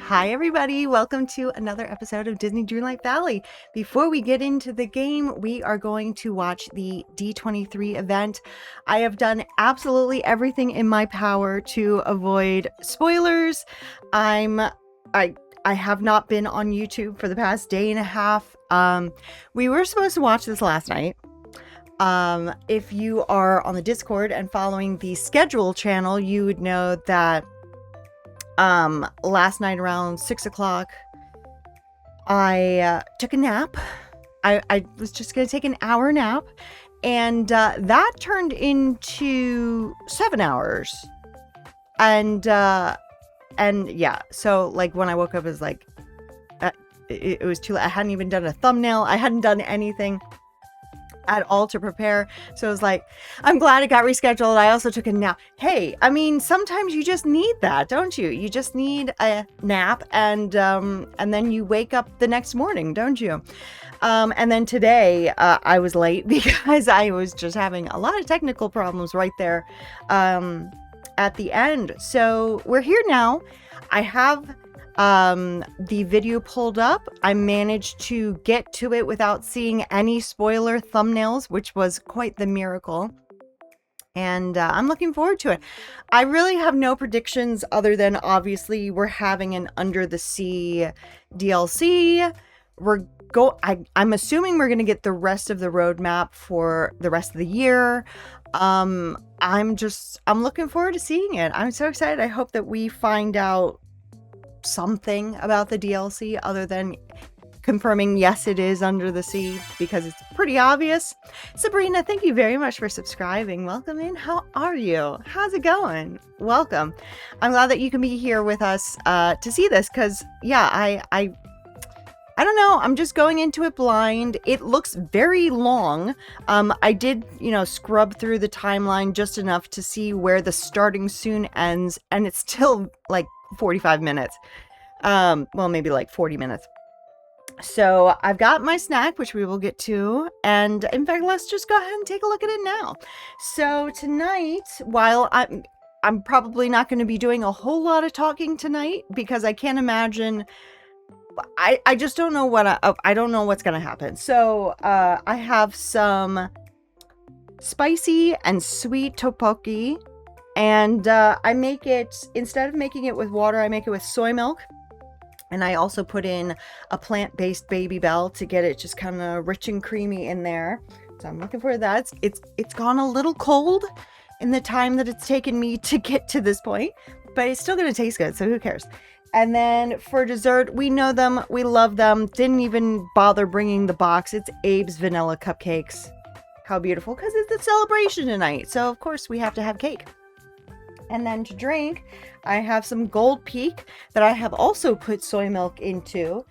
Hi, everybody. Welcome to another episode of Disney Dreamlight Valley. Before we get into the game, we are going to watch the D23 event. I have done absolutely everything in my power to avoid spoilers. I have not been on YouTube for the past day and a half. We were supposed to watch this last night. If you are on the Discord and following the schedule channel, you would know that last night around 6 o'clock, I took a nap. I was just going to take an hour nap, and that turned into 7 hours. And yeah, so like when I woke up, it was like, it was too late. I hadn't even done a thumbnail. I hadn't done anything at all to prepare. So I was like, I'm glad it got rescheduled. I also took a nap. Hey, I mean, sometimes you just need that, don't you? You just need a nap, and then you wake up the next morning, don't you? And then today I was late because I was just having a lot of technical problems right there at the end. So we're here now. I have the video pulled up. I managed to get to it without seeing any spoiler thumbnails, which was quite the miracle. And I'm looking forward to it. I really have no predictions other than obviously we're having an Under the Sea DLC. I'm assuming we're going to get the rest of the roadmap for the rest of the year. I'm looking forward to seeing it. I'm so excited. I hope that we find out something about the DLC other than confirming yes, it is Under the Sea, because it's pretty obvious. Sabrina, thank you very much for subscribing. Welcome in. How are you? How's it going? Welcome. I'm glad that you can be here with us to see this, because yeah, I don't know. I'm just going into it blind. It looks very long. I did, scrub through the timeline just enough to see where the starting soon ends, and it's still like 45 minutes. Well, maybe like 40 minutes. So I've got my snack, which we will get to. And in fact, let's just go ahead and take a look at it now. So tonight, while I'm probably not going to be doing a whole lot of talking tonight, because I can't imagine. I just don't know I don't know what's going to happen. So I have some spicy and sweet tteokbokki. And I make it, instead of making it with water, I make it with soy milk. And I also put in a plant-based Baby Bell to get it just kind of rich and creamy in there. So I'm looking for that. It's gone a little cold in the time that it's taken me to get to this point, but it's still going to taste good, so who cares? And then for dessert, we know them, we love them. Didn't even bother bringing the box. It's Abe's Vanilla Cupcakes. How beautiful, because it's a celebration tonight. So of course we have to have cake. And then to drink, I have some Gold Peak that I have also put soy milk into,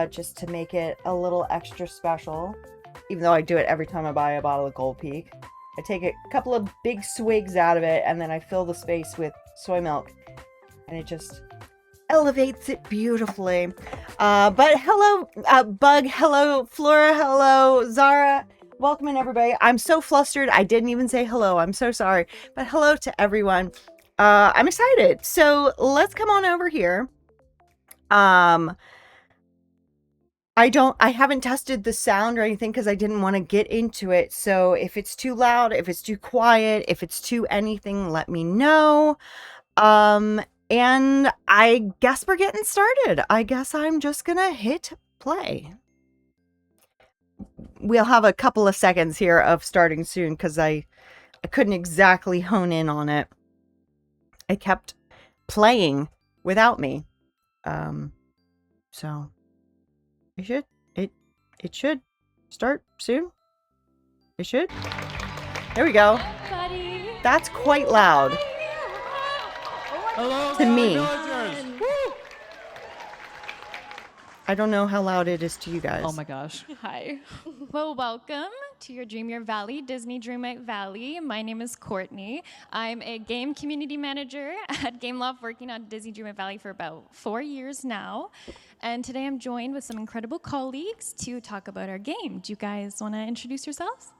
just to make it a little extra special. Even though I do it every time I buy a bottle of Gold Peak. I take a couple of big swigs out of it, and then I fill the space with soy milk. And it just elevates it beautifully. But hello, Bug. Hello, Flora. Hello, Zara. Welcome in, everybody. I'm so flustered. I didn't even say hello. I'm so sorry. But hello to everyone. I'm excited. So let's come on over here. I haven't tested the sound or anything because I didn't want to get into it. So if it's too loud, if it's too quiet, if it's too anything, let me know. And I guess we're getting started. I guess I'm just gonna hit play. We'll have a couple of seconds here of starting soon because I couldn't exactly hone in on it. It kept playing without me. So it should start soon. It should. There we go. That's quite loud. Hello, to me. villagers. I don't know how loud it is to you guys. Oh my gosh. Hi. Well, welcome to your Dream Your Valley, Disney Dreamlight Valley. My name is Courtney. I'm a game community manager at GameLoft, working on Disney Dreamlight Valley for about 4 years now. And today I'm joined with some incredible colleagues to talk about our game. Do you guys want to introduce yourselves?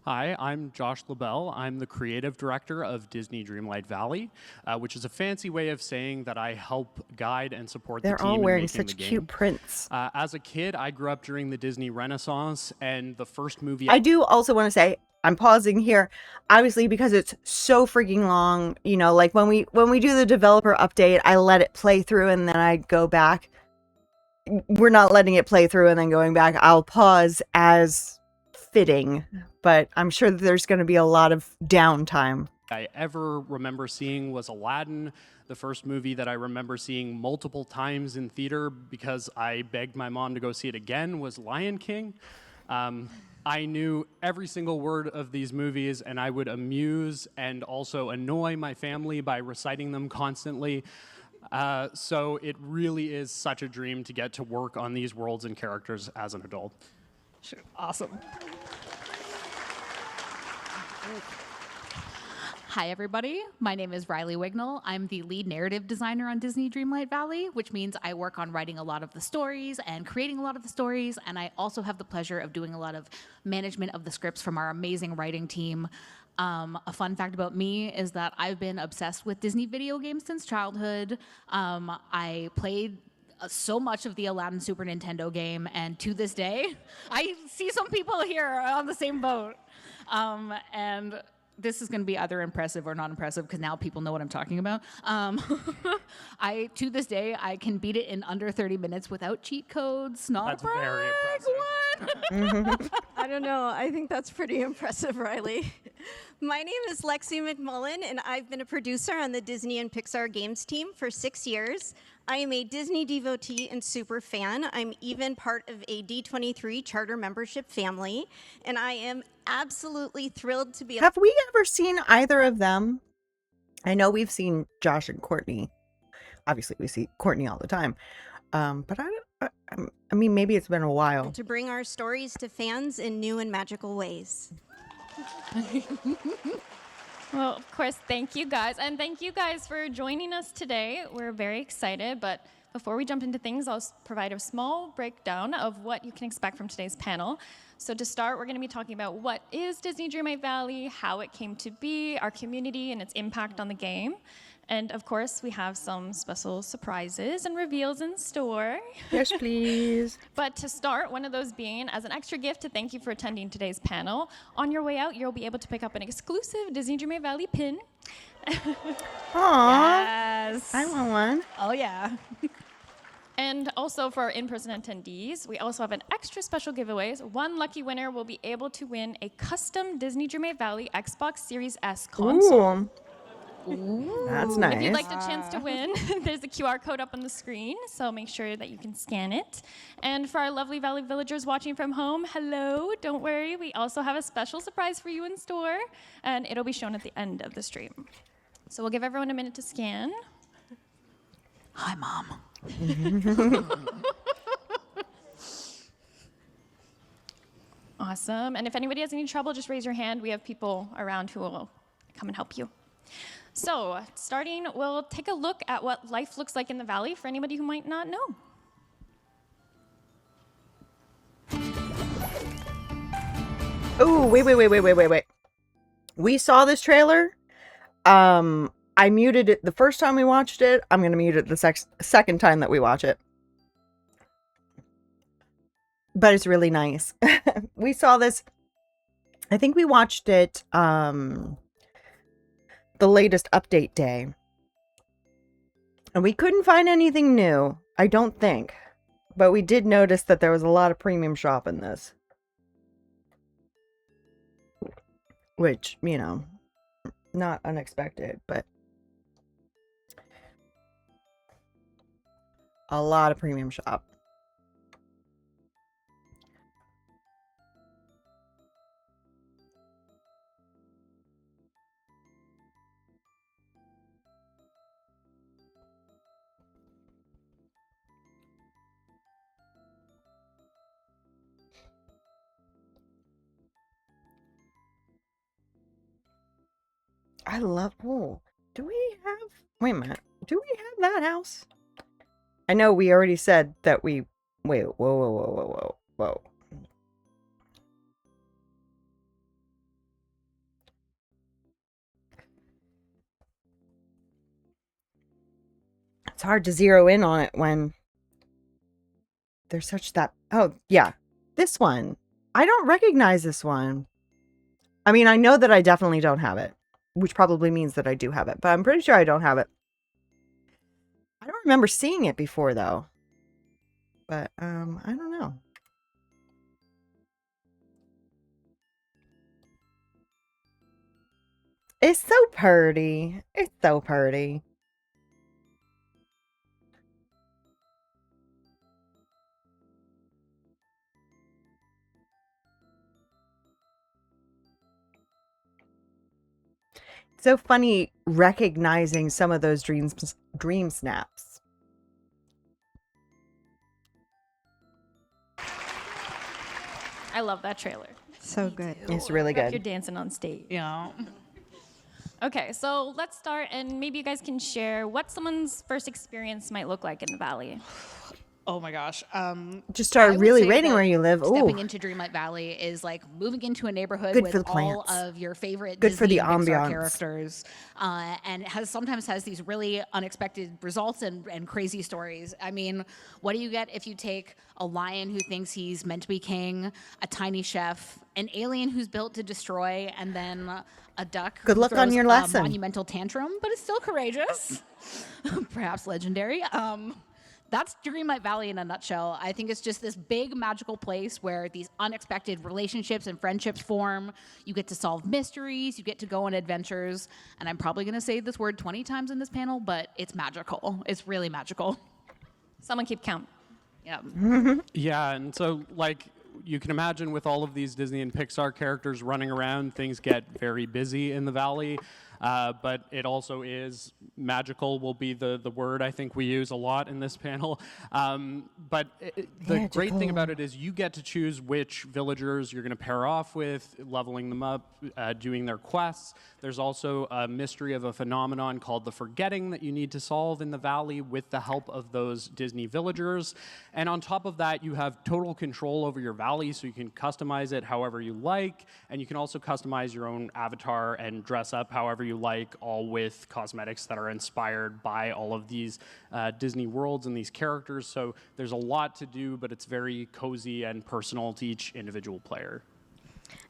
Hi, I'm Josh LaBelle. I'm the creative director of Disney Dreamlight Valley, which is a fancy way of saying that I help guide and support the They're team all in wearing making the such game. cute prints. As a kid, I grew up during the Disney Renaissance, and the first movie I do also want to say, I'm pausing here, obviously, because it's so freaking long. You know, like when we do the developer update, I let it play through and then I go back. We're not letting it play through and then going back. I'll pause as fitting, but I'm sure that there's going to be a lot of downtime. I ever remember seeing was Aladdin, the first movie that I remember seeing multiple times in theater because I begged my mom to go see it again was Lion King. I knew every single word of these movies, and I would amuse and also annoy my family by reciting them constantly. So it really is such a dream to get to work on these worlds and characters as an adult. Awesome. Hi, everybody. My name is Riley Wignall. I'm the lead narrative designer on Disney Dreamlight Valley, which means I work on writing a lot of the stories and creating a lot of the stories, and I also have the pleasure of doing a lot of management of the scripts from our amazing writing team. A fun fact about me is that I've been obsessed with Disney video games since childhood. I played so much of the Aladdin Super Nintendo game, and to this day, I see some people here on the same boat. And this is going to be either impressive or not impressive because now people know what I'm talking about. To this day, I can beat it in under 30 minutes without cheat codes. Not That's a brag. very impressive. What? I don't know. I think that's pretty impressive, Riley. My name is Lexi McMullen, and I've been a producer on the Disney and Pixar Games team for 6 years. I am a Disney devotee and super fan. I'm even part of a D23 charter membership family, and I am absolutely thrilled to be Have we ever seen either of them? I know we've seen Josh and Courtney. Obviously, we see Courtney all the time. But I mean, maybe it's been a while. to bring our stories to fans in new and magical ways. Well, of course, thank you guys. And thank you guys for joining us today. We're very excited. But before we jump into things, I'll provide a small breakdown of what you can expect from today's panel. So to start, we're going to be talking about what is Disney Dreamlight Valley, how it came to be, our community, and its impact on the game. And of course, we have some special surprises and reveals in store. Yes, please. But to start, one of those being, as an extra gift to thank you for attending today's panel, on your way out, you'll be able to pick up an exclusive Disney Dreamlight Valley pin. Aww. Yes. I want one. Oh, yeah. And also for our in-person attendees, we also have an extra special giveaways. One lucky winner will be able to win a custom Disney Dreamlight Valley Xbox Series S console. Ooh. That's nice. If you'd like the chance to win, there's a QR code up on the screen, so make sure that you can scan it. And for our lovely Valley villagers watching from home, hello, don't worry, we also have a special surprise for you in store, and it'll be shown at the end of the stream. So we'll give everyone a minute to scan. Hi, Mom. Awesome. And if anybody has any trouble, just raise your hand. We have people around who will come and help you. So, starting, we'll take a look at what life looks like in the valley for anybody who might not know. Oh, wait. We saw this trailer. I muted it the first time we watched it. I'm going to mute it the second time that we watch it. But it's really nice. We saw this. I think we watched it the latest update day. And we couldn't find anything new, I don't think. But we did notice that there was a lot of premium shop in this. Which, you know, not unexpected, but a lot of premium shop. I love, oh, do we have, wait a minute, do we have that house? I know we already said that we, wait, whoa. hard to zero in on it when there's such that. Oh, yeah. This one. I don't recognize this one. I mean, I know that I definitely don't have it, which probably means that I do have it, but I'm pretty sure I don't have it. I don't remember seeing it before, though. But, I don't know. It's so pretty. It's so pretty. So funny recognizing some of those dream snaps. I love that trailer. So good. It's really You're good. dancing on stage. Yeah. Okay, so let's start, and maybe you guys can share what someone's first experience might look like in the Valley. Oh my gosh. Just start I would really say rating that where you live. Stepping Ooh, into Dreamlight Valley is like moving into a neighborhood Good with for the all plants. of your favorite Good for Disney the and Pixar ambiance. characters, and sometimes has these really unexpected results and crazy stories. I mean, what do you get if you take a lion who thinks he's meant to be king, a tiny chef, an alien who's built to destroy, and then a duck Good who luck on throws your a lesson. monumental tantrum, but is still courageous, perhaps legendary. That's Dreamlight Valley in a nutshell. I think it's just this big magical place where these unexpected relationships and friendships form. You get to solve mysteries, you get to go on adventures, and I'm probably going to say this word 20 times in this panel, but it's magical. It's really magical. Someone keep count. Yeah. Yeah, and so like you can imagine with all of these Disney and Pixar characters running around, things get very busy in the valley. But it also is magical will be the word I think we use a lot in this panel. But the great thing about it is you get to choose which villagers you're going to pair off with, leveling them up, doing their quests. There's also a mystery of a phenomenon called the forgetting that you need to solve in the valley with the help of those Disney villagers. And on top of that, you have total control over your valley, so you can customize it however you like, and you can also customize your own avatar and dress up however you like, all with cosmetics that are inspired by all of these Disney worlds and these characters. So there's a lot to do, but it's very cozy and personal to each individual player.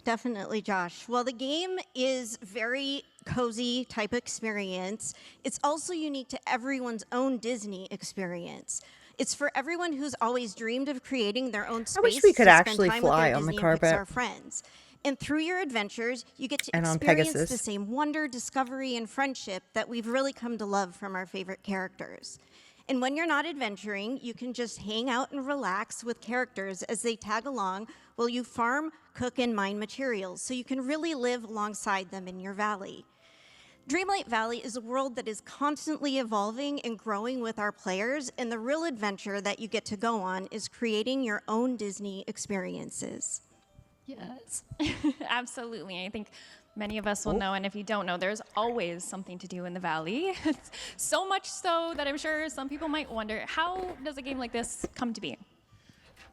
Definitely, Josh. Well, the game is very cozy type experience. It's also unique to everyone's own Disney experience. It's for everyone who's always dreamed of creating their own space. I wish we could to actually spend time with fly their on the Disney carpet. and Pixar friends. And through your adventures, you get to And on experience Pegasus. the same wonder, discovery, and friendship that we've really come to love from our favorite characters. And when you're not adventuring, you can just hang out and relax with characters as they tag along while you farm, cook, and mine materials, so you can really live alongside them in your valley. Dreamlight Valley is a world that is constantly evolving and growing with our players, and the real adventure that you get to go on is creating your own Disney experiences. Yes. Absolutely. I think many of us will know, and if you don't know, there's always something to do in the Valley. So much so that I'm sure some people might wonder, how does a game like this come to be?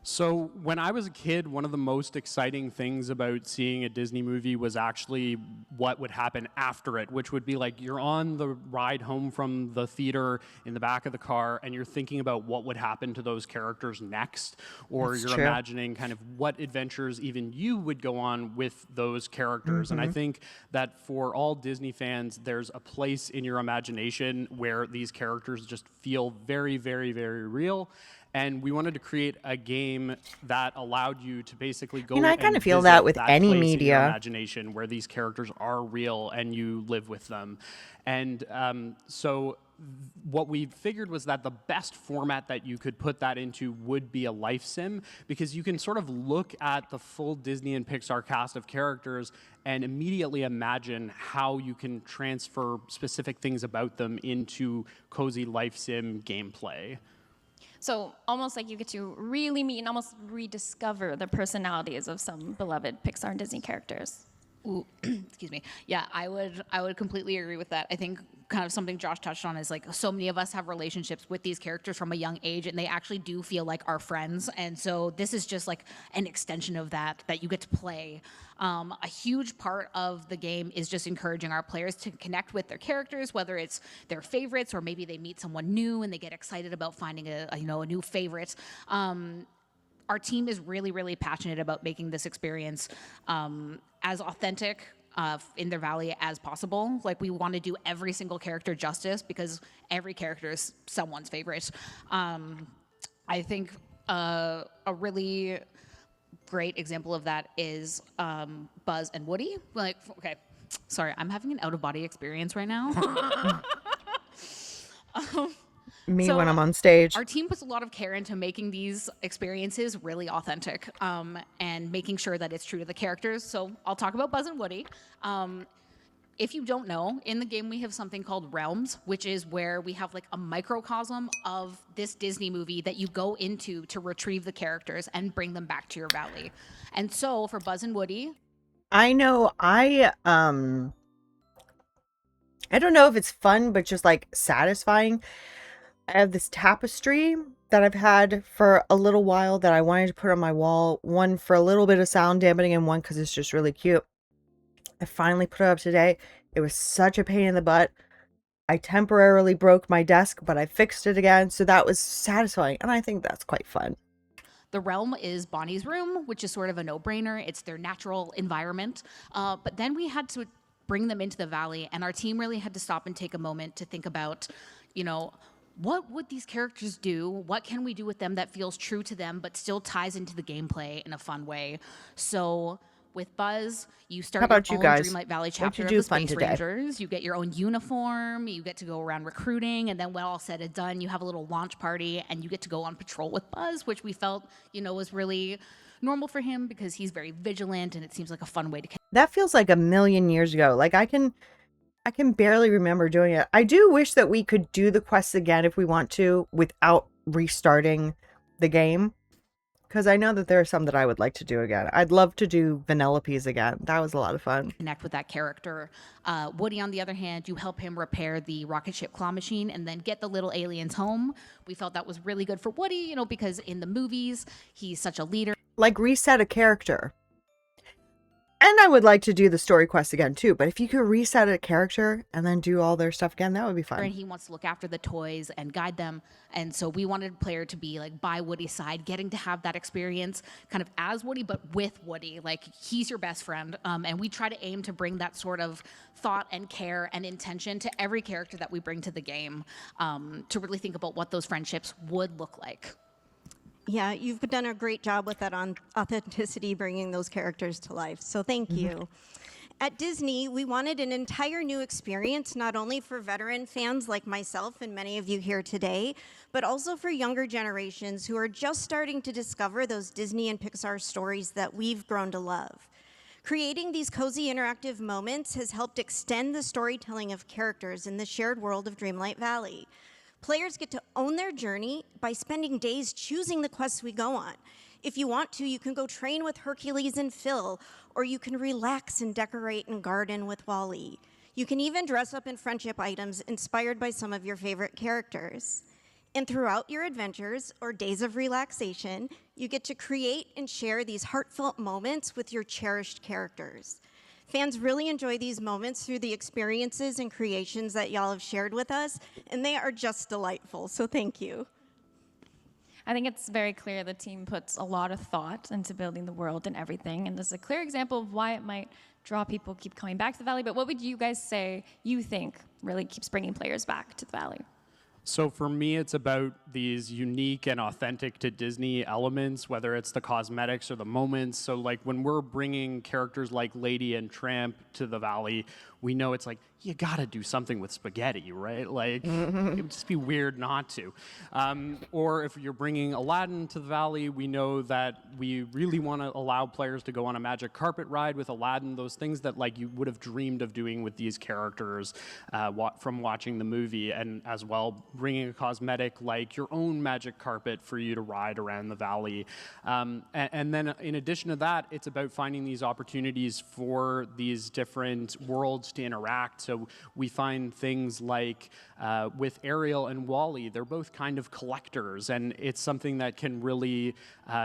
So when I was a kid, one of the most exciting things about seeing a Disney movie was actually what would happen after it, which would be like you're on the ride home from the theater in the back of the car and you're thinking about what would happen to those characters next, or That's you're true. imagining kind of what adventures even you would go on with those characters. And I think that for all Disney fans, there's a place in your imagination where these characters just feel very, very, very real. And we wanted to create a game that allowed you to basically go. You know, I and kinda feel visit that with any place in your media. imagination where these characters are real and you live with them. And so what we figured was that the best format that you could put that into would be a life sim, because you can sort of look at the full Disney and Pixar cast of characters and immediately imagine how you can transfer specific things about them into cozy life sim gameplay. So almost like you get to really meet and almost rediscover the personalities of some beloved Pixar and Disney characters. Ooh, excuse me. Yeah, I would completely agree with that. I think kind of something Josh touched on is like so many of us have relationships with these characters from a young age, and they actually do feel like our friends. And so this is just like an extension of that you get to play. A huge part of the game is just encouraging our players to connect with their characters, whether it's their favorites or maybe they meet someone new and they get excited about finding a new favorite. Our team is really, really passionate about making this experience as authentic in their valley as possible. Like, we want to do every single character justice because every character is someone's favorite. I think a really great example of that is Buzz and Woody. Like, okay, sorry, I'm having an out-of-body experience right now. Me So, when I'm on stage. Our team puts a lot of care into making these experiences really authentic and making sure that it's true to the characters. So I'll talk about Buzz and Woody. If you don't know, in the game we have something called realms, which is where we have like a microcosm of this Disney movie that you go into to retrieve the characters and bring them back to your valley. And so for Buzz and Woody, I know I don't know if it's fun, but just like satisfying. I have this tapestry that I've had for a little while that I wanted to put on my wall. One for a little bit of sound dampening and one because it's just really cute. I finally put it up today. It was such a pain in the butt. I temporarily broke my desk, but I fixed it again. So that was satisfying. And I think that's quite fun. the realm is Bonnie's room, which is sort of a no-brainer. It's their natural environment. But then we had to bring them into the valley, and our team really had to stop and take a moment to think about, what would these characters do? What can we do with them that feels true to them but still ties into the gameplay in a fun way? So with Buzz, you start How about your you own guys? Dreamlight Valley What'd chapter you of do the fun Space today? Rangers. You get your own uniform. You get to go around recruiting, and then when all said and done, you have a little launch party, and you get to go on patrol with Buzz, which we felt, was really normal for him because he's very vigilant, and it seems like a fun way to That feels like a million years ago. Like I can barely remember doing it. I do wish that we could do the quests again if we want to without restarting the game. Because I know that there are some that I would like to do again. I'd love to do Vanellope's again. That was a lot of fun. connect with that character. Woody, on the other hand, you help him repair the rocket ship claw machine and then get the little aliens home. We felt that was really good for Woody, because in the movies, he's such a leader. Like reset a character. And I would like to do the story quest again too. But if you could reset a character and then do all their stuff again, that would be fun. And he wants to look after the toys and guide them. And so we wanted a player to be like by Woody's side, getting to have that experience kind of as Woody, but with Woody. Like, he's your best friend. And we try to aim to bring that sort of thought and care and intention to every character that we bring to the game, to really think about what those friendships would look like. Yeah, you've done a great job with that on authenticity, bringing those characters to life. So thank you. At Disney, we wanted an entire new experience, not only for veteran fans like myself and many of you here today, but also for younger generations who are just starting to discover those Disney and Pixar stories that we've grown to love. Creating these cozy interactive moments has helped extend the storytelling of characters in the shared world of Dreamlight Valley. Players get to own their journey by spending days choosing the quests we go on. If you want to, you can go train with Hercules and Phil, or you can relax and decorate and garden with Wally. You can even dress up in friendship items inspired by some of your favorite characters. And throughout your adventures or days of relaxation, you get to create and share these heartfelt moments with your cherished characters. Fans really enjoy these moments through the experiences and creations that y'all have shared with us, and they are just delightful, so thank you. I think it's very clear the team puts a lot of thought into building the world and everything, and this is a clear example of why it might draw people keep coming back to the Valley. But what would you guys say you think really keeps bringing players back to the Valley? So for me, it's about these unique and authentic to Disney elements, whether it's the cosmetics or the moments. So like when we're bringing characters like Lady and Tramp to the Valley, we know it's like, you gotta do something with spaghetti, right? Like, it would just be weird not to. Or if you're bringing Aladdin to the Valley, we know that we really want to allow players to go on a magic carpet ride with Aladdin, those things that like you would have dreamed of doing with these characters from watching the movie, and as well bringing a cosmetic like your own magic carpet for you to ride around the Valley. And then in addition to that, it's about finding these opportunities for these different worlds to interact. So we find things like with Ariel and Wally, they're both kind of collectors, and it's something that can really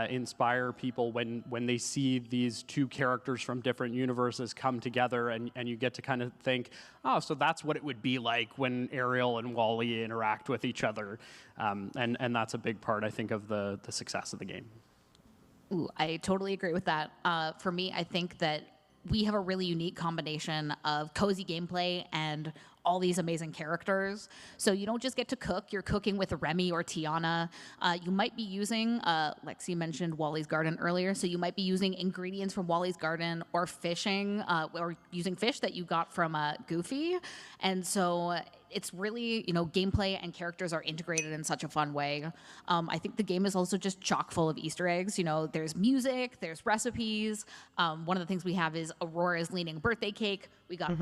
inspire people when they see these two characters from different universes come together, and you get to kind of think, oh, so that's what it would be like when Ariel and Wally interact with each other. And that's a big part, I think, of the success of the game. Ooh, I totally agree with that. For me, I think that we have a really unique combination of cozy gameplay and all these amazing characters. So you don't just get to cook, you're cooking with Remy or Tiana. You might be using, Lexi mentioned Wally's Garden earlier, so you might be using ingredients from Wally's Garden or fishing, or using fish that you got from Goofy. And so it's really, gameplay and characters are integrated in such a fun way. I think the game is also just chock full of Easter eggs. There's music, there's recipes. One of the things we have is Aurora's leaning birthday cake. We got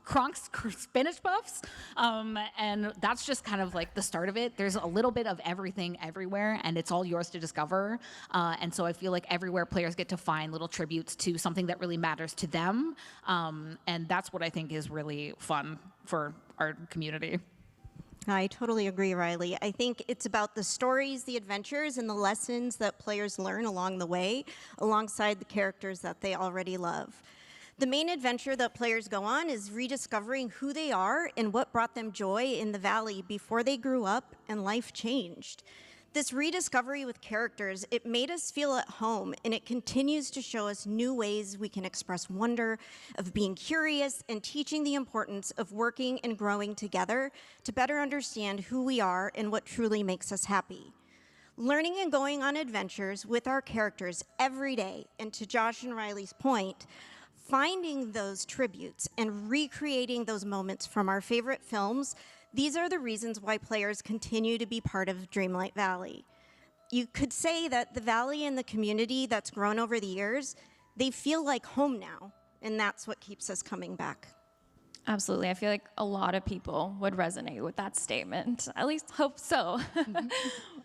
Kronk's spinach puffs. And that's just kind of like the start of it. There's a little bit of everything everywhere, and it's all yours to discover. And so I feel like everywhere players get to find little tributes to something that really matters to them. And that's what I think is really fun for our community. I totally agree, Riley. I think it's about the stories, the adventures, and the lessons that players learn along the way, alongside the characters that they already love. The main adventure that players go on is rediscovering who they are and what brought them joy in the Valley before they grew up and life changed. This rediscovery with characters, it made us feel at home, and it continues to show us new ways we can express wonder, of being curious, and teaching the importance of working and growing together to better understand who we are and what truly makes us happy. Learning and going on adventures with our characters every day, and to Josh and Riley's point, finding those tributes and recreating those moments from our favorite films, these are the reasons why players continue to be part of Dreamlight Valley. You could say that the Valley and the community that's grown over the years, they feel like home now, and that's what keeps us coming back. Absolutely. I feel like a lot of people would resonate with that statement. At least hope so.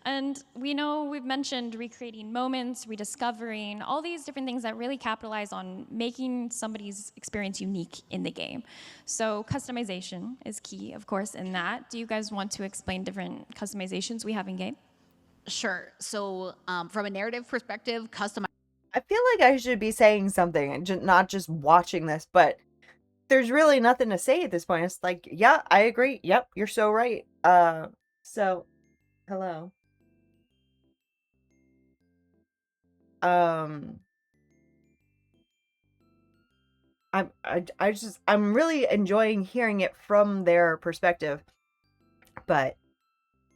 And we know we've mentioned recreating moments, rediscovering, all these different things that really capitalize on making somebody's experience unique in the game. So customization is key, of course, in that. Do you guys want to explain different customizations we have in game? Sure. So from a narrative perspective, I feel like I should be saying something and not just watching this, but there's really nothing to say at this point. It's like, yeah, I agree. Yep, you're so right. So hello. I'm really enjoying hearing it from their perspective, but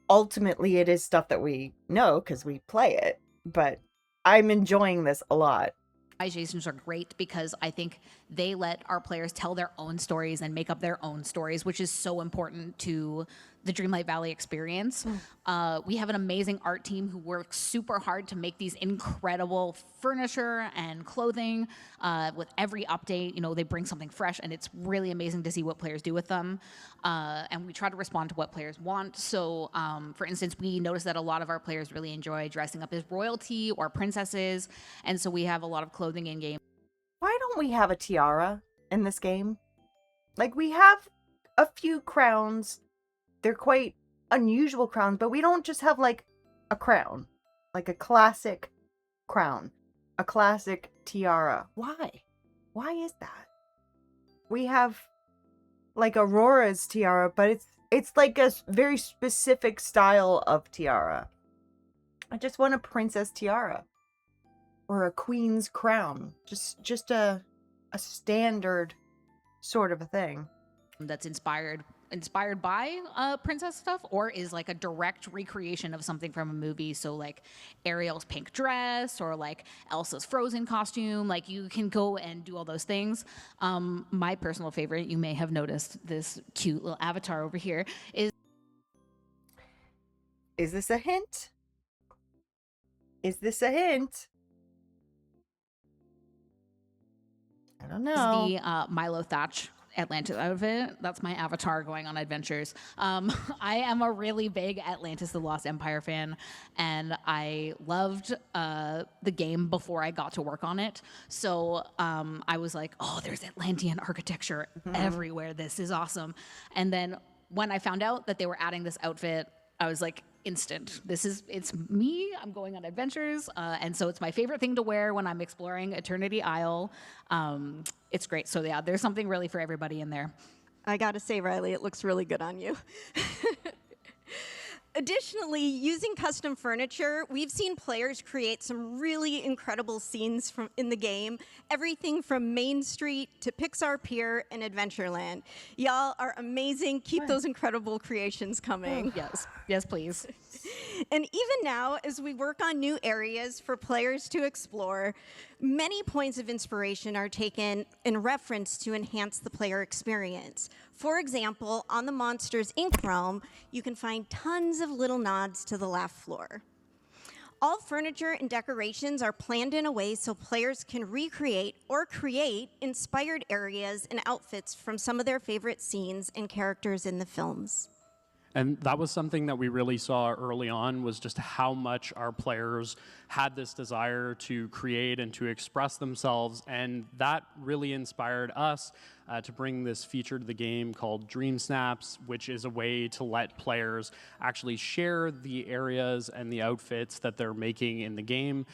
ultimately it is stuff that we know because we play it, but I'm enjoying this a lot. Customizations are great because I think they let our players tell their own stories and make up their own stories, which is so important to the Dreamlight Valley experience. We have an amazing art team who works super hard to make these incredible furniture and clothing. With every update, they bring something fresh, and it's really amazing to see what players do with them. And we try to respond to what players want. So, for instance, we noticed that a lot of our players really enjoy dressing up as royalty or princesses, and so we have a lot of clothing in game. Why don't we have a tiara in this game? Like, we have a few crowns. They're quite unusual crowns, but we don't just have, like, a crown. Like a classic crown. A classic tiara. Why? Why is that? We have, like, Aurora's tiara, but it's like a very specific style of tiara. I just want a princess tiara. Or a queen's crown. Just a standard sort of a thing. That's inspired inspired by princess stuff or is like a direct recreation of something from a movie. So like Ariel's pink dress or like Elsa's Frozen costume. Like you can go and do all those things. My personal favorite, you may have noticed this cute little avatar over here, is this a hint? Is this a hint? I don't know. the Milo Thatch Atlantis outfit. That's my avatar going on adventures. I am a really big Atlantis the Lost Empire fan, and I loved the game before I got to work on it. So I was like, oh, there's Atlantean architecture everywhere. This is awesome. And then when I found out that they were adding this outfit, I was like, instant. It's me. I'm going on adventures. And so it's my favorite thing to wear when I'm exploring Eternity Isle. It's great. So yeah, there's something really for everybody in there. I gotta say, Riley, it looks really good on you. Additionally, using custom furniture, we've seen players create some really incredible scenes in the game. Everything from Main Street to Pixar Pier and Adventureland. Y'all are amazing. Keep those incredible creations coming. Yes, please. And even now, as we work on new areas for players to explore, many points of inspiration are taken in reference to enhance the player experience. For example, on the Monsters, Inc. realm, you can find tons of little nods to the laugh floor. All furniture and decorations are planned in a way so players can recreate or create inspired areas and outfits from some of their favorite scenes and characters in the films. And that was something that we really saw early on, was just how much our players had this desire to create and to express themselves. And that really inspired us to bring this feature to the game called Dream Snaps, which is a way to let players actually share the areas and the outfits that they're making in the game.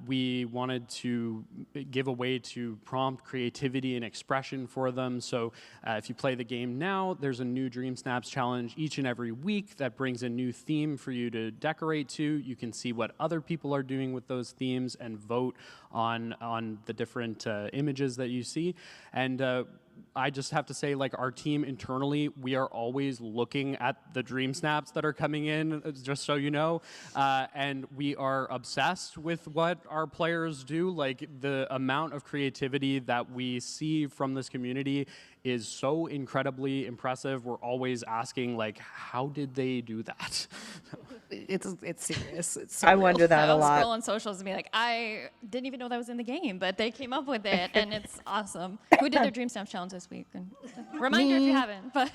We wanted to give a way to prompt creativity and expression for them. So if you play the game now, there's a new Dream Snaps challenge each and every week that brings a new theme for you to decorate to. You can see what other people are doing with those themes and vote on the different images that you see. And I just have to say, like, our team internally, we are always looking at the Dream Snaps that are coming in, just so you know, and we are obsessed with what our players do. Like, the amount of creativity that we see from this community is so incredibly impressive. We're always asking, like, how did they do that? It's serious. It's so I wonder that a I'll lot. scroll on socials and be like, I didn't even know that was in the game, but they came up with it, and it's awesome. Who did their Dream Stamp challenge this week? And reminder if you haven't. But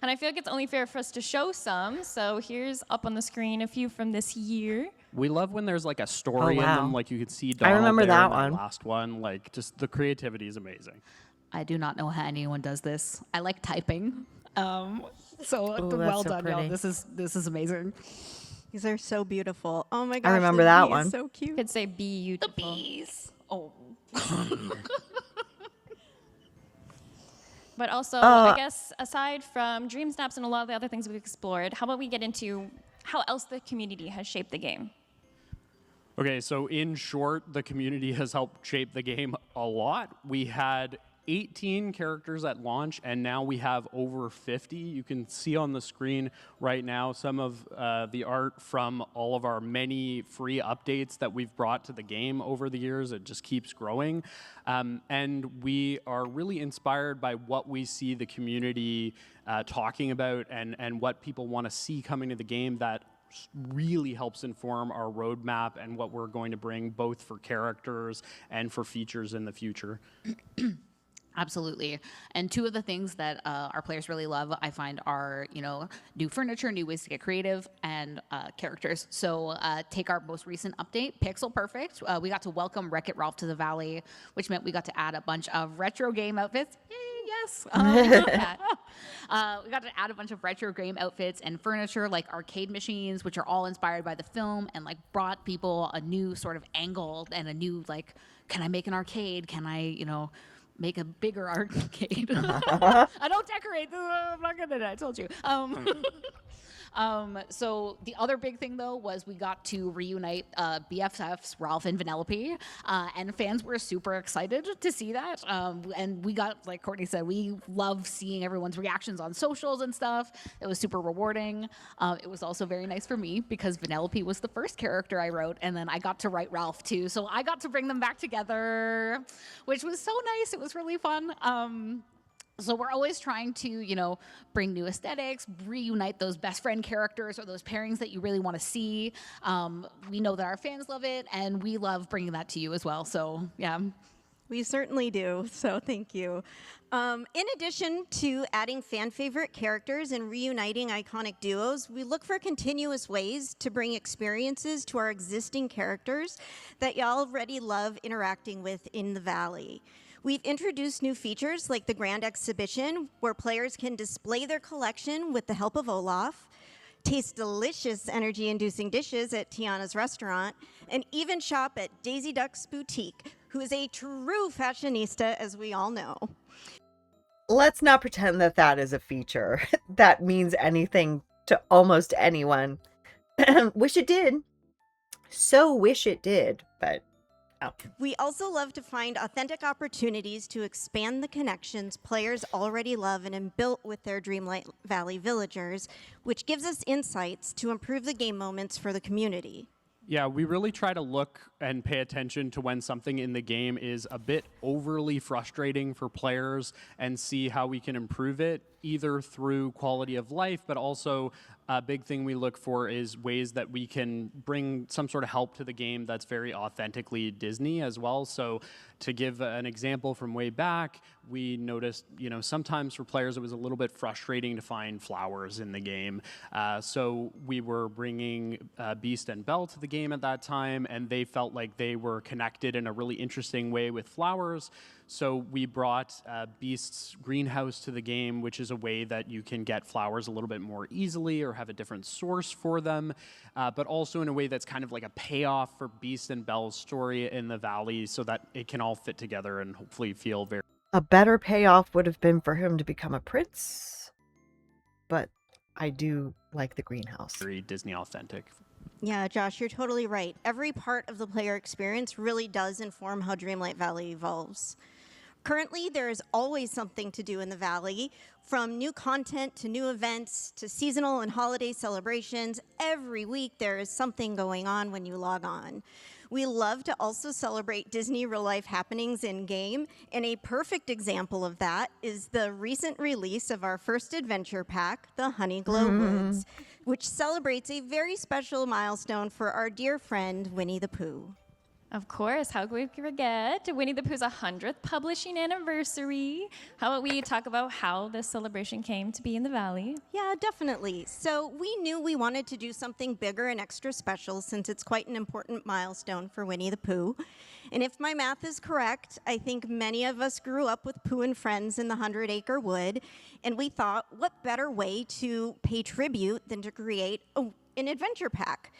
and I feel like it's only fair for us to show some. So here's up on the screen a few from this year. We love when there's like a story in them, like you could see Donald remember there that in one. last one. Like, just the creativity is amazing. I do not know how anyone does this. I like typing. So that's well so done, y'all. pretty. This is amazing. These are so beautiful. Oh my gosh, remember the that bee one. is so cute. Could say beautiful. Bees. Oh. But also, I guess, aside from Dream Snaps and a lot of the other things we've explored, how about we get into how else the community has shaped the game? Okay, so in short, the community has helped shape the game a lot. We had 18 characters at launch, and now we have over 50. You can see on the screen right now some of the art from all of our many free updates that we've brought to the game over the years. It just keeps growing. And we are really inspired by what we see the community talking about and what people want to see coming to the game that really helps inform our roadmap and what we're going to bring both for characters and for features in the future. Absolutely. And two of the things that our players really love, I find, are, new furniture, new ways to get creative, and characters. So take our most recent update, Pixel Perfect. We got to welcome Wreck-It Ralph to the Valley, which meant we got to add a bunch of retro game outfits. Yay, yes. We got to add a bunch of retro game outfits and furniture, like arcade machines, which are all inspired by the film, and like brought people a new sort of angle and a new, like, can I make an arcade? Can I, make a bigger arcade? I don't decorate. I'm not gonna. I told you. So the other big thing, though, was we got to reunite BFFs Ralph and Vanellope, and fans were super excited to see that. And we got, like Courtney said, we love seeing everyone's reactions on socials and stuff. It was super rewarding. It was also very nice for me because Vanellope was the first character I wrote, and then I got to write Ralph too. So I got to bring them back together, which was so nice. It was really fun. So we're always trying to, bring new aesthetics, reunite those best friend characters or those pairings that you really want to see. We know that our fans love it, and we love bringing that to you as well. So, yeah. We certainly do, so thank you. In addition to adding fan favorite characters and reuniting iconic duos, we look for continuous ways to bring experiences to our existing characters that y'all already love interacting with in the Valley. We've introduced new features like the Grand Exhibition, where players can display their collection with the help of Olaf, taste delicious energy-inducing dishes at Tiana's restaurant, and even shop at Daisy Duck's boutique, who is a true fashionista, as we all know. Let's not pretend that that is a feature that means anything to almost anyone. Wish it did. So wish it did, but we also love to find authentic opportunities to expand the connections players already love and have built with their Dreamlight Valley villagers, which gives us insights to improve the game moments for the community. Yeah, we really try to look and pay attention to when something in the game is a bit overly frustrating for players and see how we can improve it, either through quality of life, but also a big thing we look for is ways that we can bring some sort of help to the game that's very authentically Disney as well. So to give an example from way back, we noticed, sometimes for players it was a little bit frustrating to find flowers in the game. So we were bringing Beast and Belle to the game at that time, and they felt like they were connected in a really interesting way with flowers. So we brought Beast's greenhouse to the game, which is a way that you can get flowers a little bit more easily or have a different source for them, but also in a way that's kind of like a payoff for Beast and Belle's story in the Valley so that it can all fit together and hopefully feel very... A better payoff would have been for him to become a prince, but I do like the greenhouse. Very Disney authentic. Yeah, Josh, you're totally right. Every part of the player experience really does inform how Dreamlight Valley evolves. Currently, there is always something to do in the Valley, from new content to new events to seasonal and holiday celebrations. Every week there is something going on when you log on. We love to also celebrate Disney real-life happenings in-game, and a perfect example of that is the recent release of our first adventure pack, the Honeyglow Woods, which celebrates a very special milestone for our dear friend, Winnie the Pooh. Of course, how could we forget Winnie the Pooh's 100th publishing anniversary? How about we talk about how this celebration came to be in the Valley? Yeah, definitely. So we knew we wanted to do something bigger and extra special since it's quite an important milestone for Winnie the Pooh. And if my math is correct, I think many of us grew up with Pooh and friends in the 100-acre wood, and we thought, what better way to pay tribute than to create an adventure pack,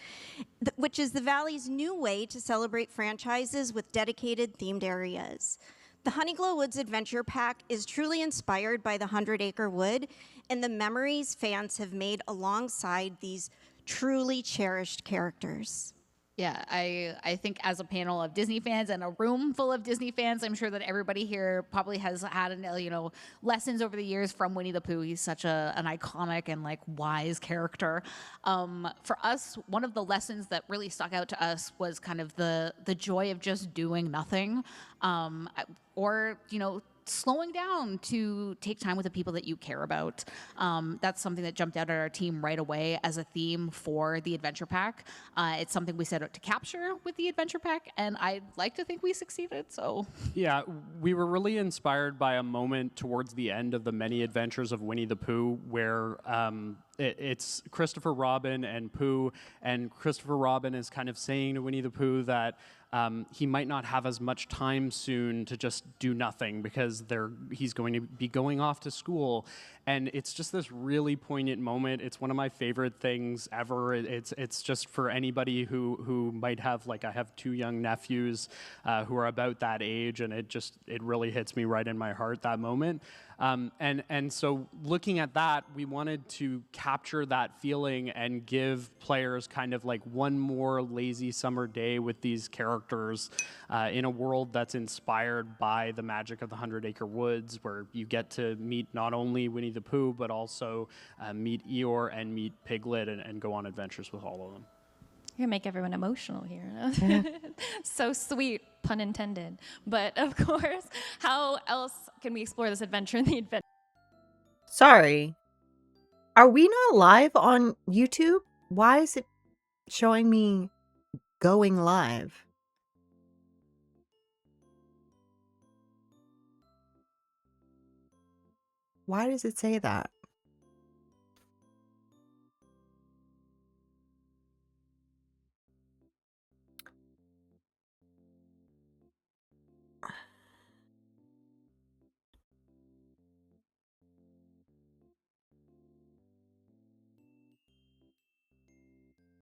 which is the Valley's new way to celebrate franchises with dedicated themed areas. The Honeyglow Woods Adventure Pack is truly inspired by the 100-acre wood and the memories fans have made alongside these truly cherished characters. Yeah, I think as a panel of Disney fans and a room full of Disney fans, I'm sure that everybody here probably has had lessons over the years from Winnie the Pooh. He's such an iconic and wise character. For us, one of the lessons that really stuck out to us was kind of the joy of just doing nothing, or slowing down to take time with the people that you care about. That's something that jumped out at our team right away as a theme for the Adventure Pack. It's something we set out to capture with the Adventure Pack, and I'd like to think we succeeded, so. Yeah, we were really inspired by a moment towards the end of the many adventures of Winnie the Pooh where it's Christopher Robin and Pooh, and Christopher Robin is kind of saying to Winnie the Pooh that he might not have as much time soon to just do nothing because he's going to be going off to school. And it's just this really poignant moment. It's one of my favorite things ever. It's just for anybody who might have, I have 2 young nephews who are about that age, and it really hits me right in my heart, that moment. And so looking at that, we wanted to capture that feeling and give players kind of like one more lazy summer day with these characters in a world that's inspired by the magic of the Hundred Acre Woods, where you get to meet not only Winnie the Pooh, but also meet Eeyore and meet Piglet and go on adventures with all of them. You're gonna make everyone emotional here. So sweet, pun intended. But of course, how else can we explore this adventure in the adventure? Sorry. Are we not live on YouTube? Why is it showing me going live? Why does it say that?